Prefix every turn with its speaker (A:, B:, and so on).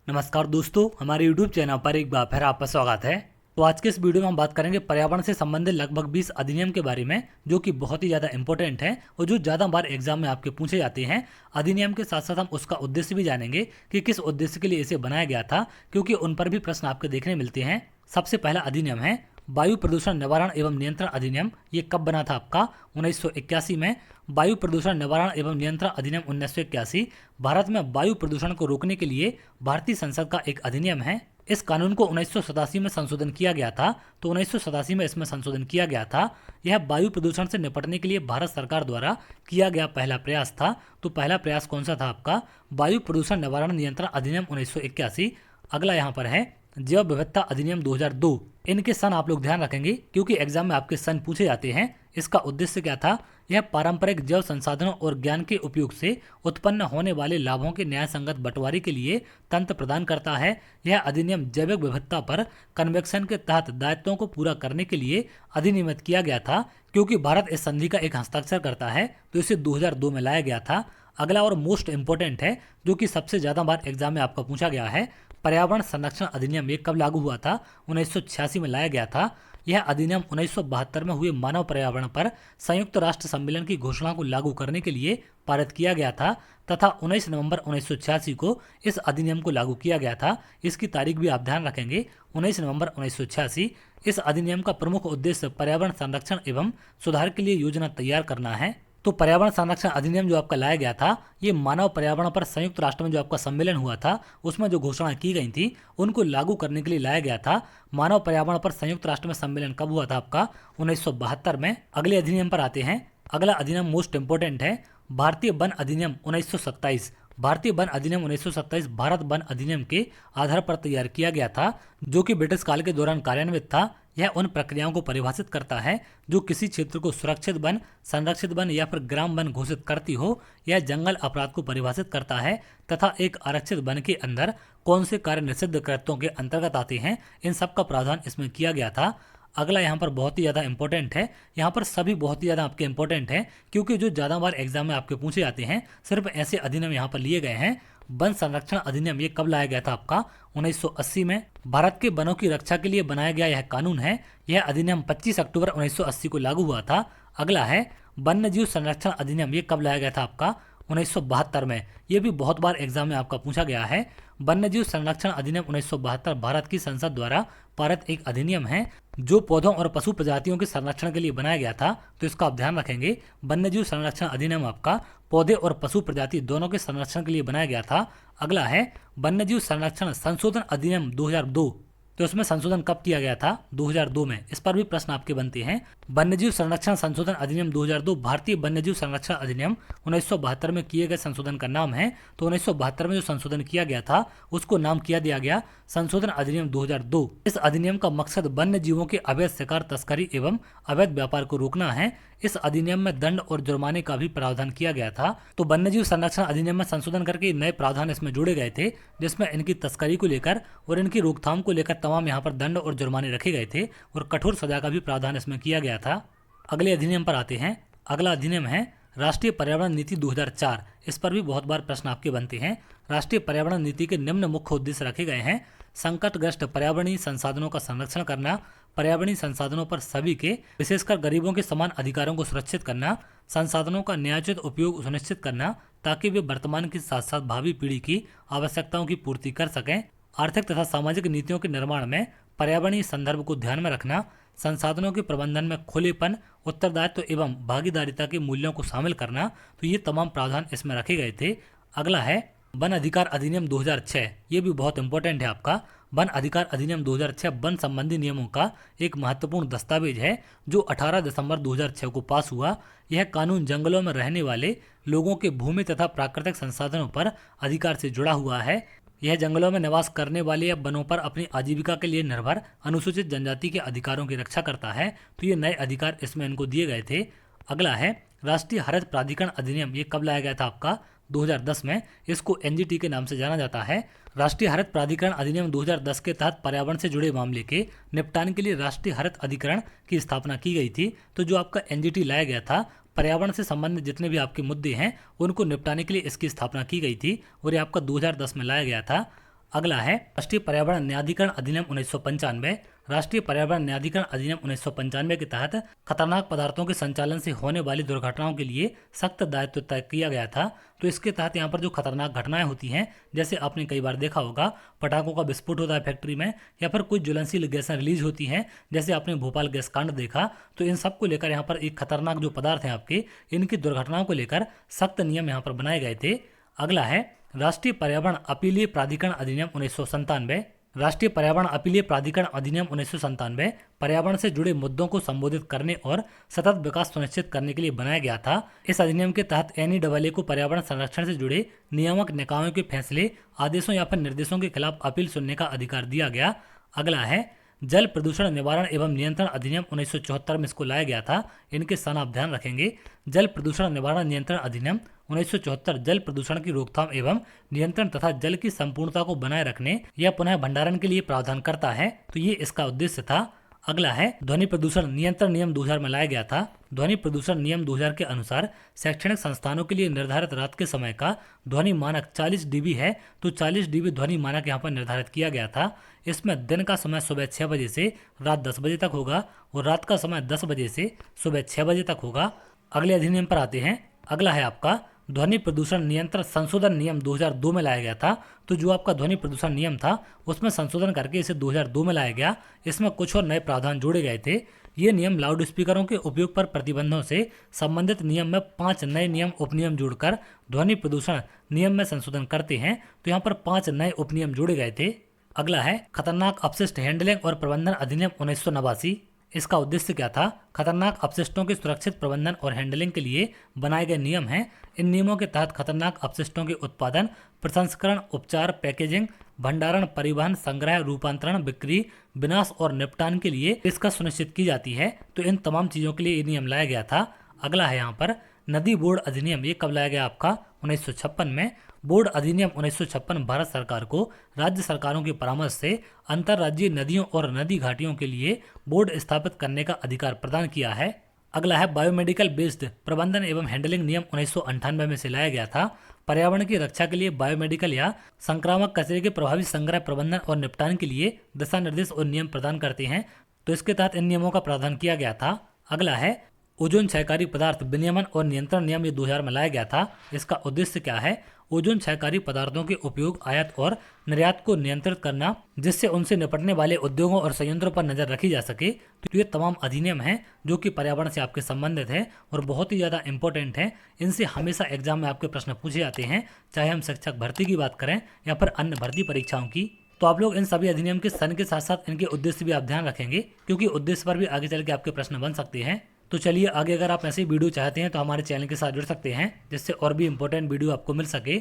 A: नमस्कार दोस्तों, हमारे YouTube चैनल पर एक बार फिर आपका स्वागत है। तो आज के इस वीडियो में हम बात करेंगे पर्यावरण से संबंधित लगभग 20 अधिनियम के बारे में, जो कि बहुत ही ज़्यादा इंपॉर्टेंट है और जो ज़्यादा बार एग्जाम में आपके पूछे जाते हैं। अधिनियम के साथ साथ हम उसका उद्देश्य भी जानेंगे कि किस उद्देश्य के लिए इसे बनाया गया था, क्योंकि उन पर भी प्रश्न आपके देखने मिलते हैं। सबसे पहला अधिनियम है वायु प्रदूषण निवारण एवं नियंत्रण अधिनियम। ये कब बना था आपका? 1981 में। वायु प्रदूषण निवारण एवं नियंत्रण अधिनियम 1981 भारत में वायु प्रदूषण को रोकने के लिए भारतीय संसद का एक अधिनियम है। इस कानून को 1987 में संशोधन किया गया था। तो 1987 में इसमें संशोधन किया गया था। यह वायु प्रदूषण से निपटने के लिए भारत सरकार द्वारा किया गया पहला प्रयास था। तो पहला प्रयास कौन सा था आपका? वायु प्रदूषण निवारण नियंत्रण अधिनियम 1981। अगला यहाँ पर है जैव विविधता अधिनियम 2002। इनके सन आप लोग ध्यान रखेंगे, क्योंकि एग्जाम में आपके सन पूछे जाते हैं। इसका उद्देश्य क्या था? यह पारंपरिक जैव संसाधनों और ज्ञान के उपयोग से उत्पन्न होने वाले लाभों के न्याय संगत बंटवारे के लिए तंत्र प्रदान करता है। यह अधिनियम जैविक विविधता पर कन्वेंशन के तहत दायित्वों को पूरा करने के लिए अधिनियमित किया गया था। क्योंकि भारत इस संधि का एक हस्ताक्षर करता है, तो इसे 2002 में लाया गया था। अगला और मोस्ट इंपोर्टेंट है, जो कि सबसे ज्यादा बार एग्जाम में आपका पूछा गया है, पर्यावरण संरक्षण अधिनियम। ये कब लागू हुआ था? 1986 में लाया गया था। यह अधिनियम 1972 में हुए मानव पर्यावरण पर संयुक्त राष्ट्र सम्मेलन की घोषणा को लागू करने के लिए पारित किया गया था तथा 19 नवंबर 1986 को इस अधिनियम को लागू किया गया था। इसकी तारीख भी आप ध्यान रखेंगे, 19 नवंबर 1986। इस अधिनियम का प्रमुख उद्देश्य पर्यावरण संरक्षण एवं सुधार के लिए योजना तैयार करना है। तो पर्यावरण संरक्षण अधिनियम जो आपका लाया गया था, ये मानव पर्यावरण पर संयुक्त राष्ट्र में जो आपका सम्मेलन हुआ था, उसमें जो घोषणा की गई थी, उनको लागू करने के लिए लाया गया था। मानव पर्यावरण पर संयुक्त राष्ट्र में सम्मेलन कब हुआ था आपका? 1972 में। अगले अधिनियम पर आते हैं। अगला अधिनियम मोस्ट इंपोर्टेंट है, भारतीय वन अधिनियम 1927। भारतीय वन अधिनियम 1927 भारत वन अधिनियम के आधार पर तैयार किया गया था, जो कि ब्रिटिश काल के दौरान कार्यान्वित था। यह उन प्रक्रियाओं को परिभाषित करता है जो किसी क्षेत्र को सुरक्षित वन, संरक्षित वन या फिर ग्राम वन घोषित करती हो। यह जंगल अपराध को परिभाषित करता है तथा एक आरक्षित वन के अंदर कौन से कार्य निषिद्ध कृत्यों के अंतर्गत आते हैं, इन सब का प्रावधान इसमें किया गया था। अगला यहाँ पर बहुत ही ज़्यादा इंपॉर्टेंट है। यहाँ पर सभी बहुत ही ज़्यादा आपके इंपॉर्टेंट हैं, क्योंकि जो ज़्यादा बार एग्जाम में आपके पूछे जाते हैं, सिर्फ ऐसे अधिनियम यहाँ पर लिए गए हैं। वन संरक्षण अधिनियम ये कब लाया गया था आपका? 1980 में। भारत के वनों की रक्षा के लिए बनाया गया यह कानून है। यह अधिनियम 25 अक्टूबर 1980 को लागू हुआ था। अगला है वन्यजीव संरक्षण अधिनियम। ये कब लाया गया था आपका? 1972 में। ये भी बहुत बार एग्जाम में आपका पूछा गया है। वन्यजीव संरक्षण अधिनियम 1972 भारत की संसद द्वारा पारित एक अधिनियम है, जो पौधों और पशु प्रजातियों के संरक्षण के लिए बनाया गया था। तो इसका आप ध्यान रखेंगे, वन्यजीव संरक्षण अधिनियम आपका पौधे और पशु प्रजाति दोनों के संरक्षण के लिए बनाया गया था। अगला है वन्यजीव संरक्षण संशोधन अधिनियम 2002। तो इसमें संशोधन कब किया गया था? 2002 में। इस पर भी प्रश्न आपके बनते हैं। वन्यजीव संरक्षण संशोधन अधिनियम 2002 भारतीय वन्यजीव संरक्षण अधिनियम 1972 में किए गए संशोधन का नाम है। तो 1972 में जो संशोधन किया गया था, उसको नाम किया दिया गया संशोधन अधिनियम 2002। इस अधिनियम का मकसद वन्य जीवों के अवैध शिकार, तस्करी एवं अवैध व्यापार को रोकना है। इस अधिनियम में दंड और जुर्माने का भी प्रावधान किया गया था। तो वन्यजीव संरक्षण अधिनियम में संशोधन करके नए प्रावधान इसमें जोड़े गए थे, जिसमें इनकी तस्करी को लेकर और इनकी रोकथाम को लेकर तमाम यहाँ पर दंड और जुर्माने रखे गए थे और कठोर सजा का भी प्रावधान इसमें किया गया था। अगले अधिनियम पर आते हैं। अगला अधिनियम है राष्ट्रीय पर्यावरण नीति 2004। इस पर भी बहुत बार प्रश्न आपके बनते हैं। राष्ट्रीय पर्यावरण नीति के निम्न मुख्य उद्देश्य रखे गए हैं: संकटग्रस्त पर्यावरणीय संसाधनों का संरक्षण करना, पर्यावरणीय संसाधनों पर सभी के विशेषकर गरीबों के समान अधिकारों को सुरक्षित करना, संसाधनों का न्यायोचित उपयोग सुनिश्चित करना ताकि वे वर्तमान के साथ साथ भावी पीढ़ी की आवश्यकताओं की पूर्ति कर सकें, आर्थिक तथा सामाजिक नीतियों के निर्माण में पर्यावरणीय संदर्भ को ध्यान में रखना, संसाधनों के प्रबंधन में खुलेपन, उत्तरदायित्व एवं भागीदारिता के मूल्यों को शामिल करना। तो ये तमाम प्रावधान इसमें रखे गए थे। अगला है वन अधिकार अधिनियम 2006। ये भी बहुत इंपॉर्टेंट है आपका। वन अधिकार अधिनियम 2006 वन संबंधी नियमों का एक महत्वपूर्ण दस्तावेज है, जो 18 दिसंबर 2006 को पास हुआ। यह कानून जंगलों में रहने वाले लोगों के भूमि तथा प्राकृतिक संसाधनों पर अधिकार से जुड़ा हुआ है। यह जंगलों में निवास करने वाले या वनों पर अपनी आजीविका के लिए निर्भर अनुसूचित जनजाति के अधिकारों की रक्षा करता है। तो ये नए अधिकार इसमें इनको दिए गए थे। अगला है राष्ट्रीय हरित प्राधिकरण अधिनियम। ये कब लाया गया था आपका? 2010 में। इसको एनजीटी के नाम से जाना जाता है। राष्ट्रीय हरित प्राधिकरण अधिनियम 2010 के तहत पर्यावरण से जुड़े मामले के निपटान के लिए राष्ट्रीय हरित अधिकरण की स्थापना की गई थी। तो जो आपका एनजीटी लाया गया था, पर्यावरण से संबंधित जितने भी आपके मुद्दे हैं उनको निपटाने के लिए इसकी स्थापना की गई थी और ये आपका 2010 में लाया गया था। अगला है राष्ट्रीय पर्यावरण न्यायाधिकरण अधिनियम 1995। राष्ट्रीय पर्यावरण न्यायाधिकरण अधिनियम 1995 के तहत खतरनाक पदार्थों के संचालन से होने वाली दुर्घटनाओं के लिए सख्त दायित्व तय किया गया था। तो इसके तहत यहाँ पर जो खतरनाक घटनाएं होती हैं, जैसे आपने कई बार देखा होगा पटाखों का विस्फोट होता है फैक्ट्री में, या फिर कुछ ज्वलनशील गैसें रिलीज होती हैं, जैसे आपने भोपाल गैस कांड देखा, तो इन सब को लेकर यहाँ पर एक खतरनाक जो पदार्थ हैं आपके, इनकी दुर्घटनाओं को लेकर सख्त नियम यहाँ पर बनाए गए थे। अगला है राष्ट्रीय पर्यावरण अपीलीय प्राधिकरण अधिनियम 1997। राष्ट्रीय पर्यावरण अपीलीय प्राधिकरण अधिनियम 1997 पर्यावरण से जुड़े मुद्दों को संबोधित करने और सतत विकास सुनिश्चित करने के लिए बनाया गया था। इस अधिनियम के तहत NEAA को पर्यावरण संरक्षण से जुड़े नियामक निकायों के फैसले, आदेशों या फिर निर्देशों के खिलाफ अपील सुनने का अधिकार दिया गया। अगला है जल प्रदूषण निवारण एवं नियंत्रण अधिनियम 1974 में इसको लाया गया था। इनके स्थान आप ध्यान रखेंगे। जल प्रदूषण निवारण नियंत्रण अधिनियम 1974 जल प्रदूषण की रोकथाम एवं नियंत्रण तथा जल की संपूर्णता को बनाए रखने या पुनः भंडारण के लिए प्रावधान करता है। तो ये इसका उद्देश्य था। अगला है ध्वनि प्रदूषण नियंत्रण नियम 2000 में लाया गया था। ध्वनि प्रदूषण नियम 2000 के अनुसार शैक्षणिक संस्थानों के लिए निर्धारित रात के समय का ध्वनि मानक 40 dB है। तो 40 dB ध्वनि मानक यहाँ पर निर्धारित किया गया था। इसमें दिन का समय सुबह 6 बजे से रात 10 बजे तक होगा और रात का समय 10 बजे से सुबह 6 बजे तक होगा। अगले अधिनियम पर आते हैं। अगला है आपका ध्वनि प्रदूषण नियंत्रण संशोधन नियम 2002 में लाया गया था। तो जो आपका ध्वनि प्रदूषण नियम था उसमें संशोधन करके इसे 2002 में लाया गया। इसमें कुछ और नए प्रावधान जोड़े गए थे। ये नियम लाउड स्पीकरों के उपयोग पर प्रतिबंधों से संबंधित नियम में 5 नए नियम उपनियम जोड़कर ध्वनि प्रदूषण नियम में संशोधन करते हैं। तो यहाँ पर 5 नए उपनियम जोड़े गए थे। अगला है खतरनाक अपशिष्ट हैंडलिंग और प्रबंधन अधिनियम 1989। इसका उद्देश्य क्या था? खतरनाक अपशिष्टों के सुरक्षित प्रबंधन और हैंडलिंग के लिए बनाए गए नियम हैं। इन नियमों के तहत खतरनाक अपशिष्टों के उत्पादन, प्रसंस्करण, उपचार, पैकेजिंग, भंडारण, परिवहन, संग्रह, रूपांतरण, बिक्री, विनाश और निपटान के लिए इसका सुनिश्चित की जाती है। तो इन तमाम चीज़ों के लिए ये नियम लाया गया था। अगला है यहाँ पर नदी बोर्ड अधिनियम। ये कब लाया गया आपका? 1956 में। बोर्ड अधिनियम 1956 भारत सरकार को राज्य सरकारों के परामर्श से अंतर्राज्यीय नदियों और नदी घाटियों के लिए बोर्ड स्थापित करने का अधिकार प्रदान किया है। अगला है बायोमेडिकल बेस्ड प्रबंधन एवं हैंडलिंग नियम 1998 में से लाया गया था। पर्यावरण की रक्षा के लिए बायोमेडिकल या संक्रामक कचरे के प्रभावी संग्रह, प्रबंधन और निपटान के लिए दिशा निर्देश और नियम प्रदान करते हैं। तो इसके तहत इन नियमों का प्रावधान किया गया था। अगला है ओजोन क्षयकारी पदार्थ विनियमन और नियंत्रण नियम। ये 2000 में लाया गया था। इसका उद्देश्य क्या है? ओजोन क्षयकारी पदार्थों के उपयोग, आयात और निर्यात को नियंत्रित करना, जिससे उनसे निपटने वाले उद्योगों और संयंत्रों पर नजर रखी जा सके। तो ये तमाम अधिनियम हैं जो कि पर्यावरण से आपके संबंधित हैं और बहुत ही ज़्यादा इंपॉर्टेंट हैं। इनसे हमेशा एग्जाम में आपके प्रश्न पूछे जाते हैं, चाहे हम शिक्षक भर्ती की बात करें या फिर अन्य भर्ती परीक्षाओं की। तो आप लोग इन सभी अधिनियम के सन के साथ साथ इनके उद्देश्य भी आप ध्यान रखेंगे, क्योंकि उद्देश्य पर भी आगे चल के आपके प्रश्न बन सकते हैं। तो चलिए आगे अगर आप ऐसे वीडियो चाहते हैं तो हमारे चैनल के साथ जुड़ सकते हैं, जिससे और भी इंपॉर्टेंट वीडियो आपको मिल सके।